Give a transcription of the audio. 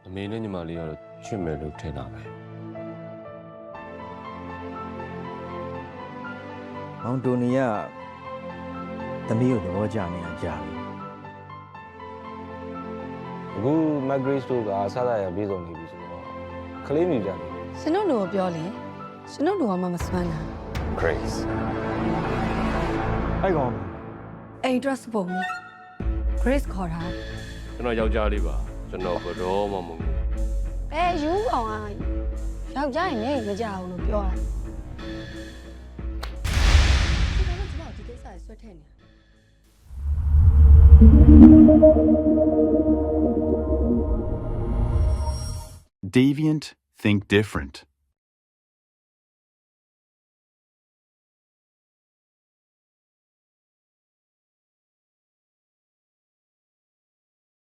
အမေနဲ့ညီမလေးကတော့ချစ်မယ်လို့ထင်တာပဲ မောင်တိုနီကသမီးကိုသဘောကျနေအောင်ကြားပြီ အခု Margaret တို့ကစားတာရပြေဆုံးနေပြီဆိုတော့ကလေးမြူကြတယ် ရှင်တို့လူကိုပြောလေရှင်တို့လူကမှမစွမ်းတာ Grace အဲ့ကောင် အိမ် dress ပုံ Grace ခေါ်တာ ကျွန်တော်ယောက်ျားလေးပါကျွန်တော်ဘယ်တော့မှမဟုတ်ဘူး ဘယ်ယူကောင်ကယောက်ျားရင်လည်းမကြဘူးလို့ပြောတာဒီကတော့ကျွန်တော်ဒီကိစ္စဆွဲထည့်နေတာ Deviant think different.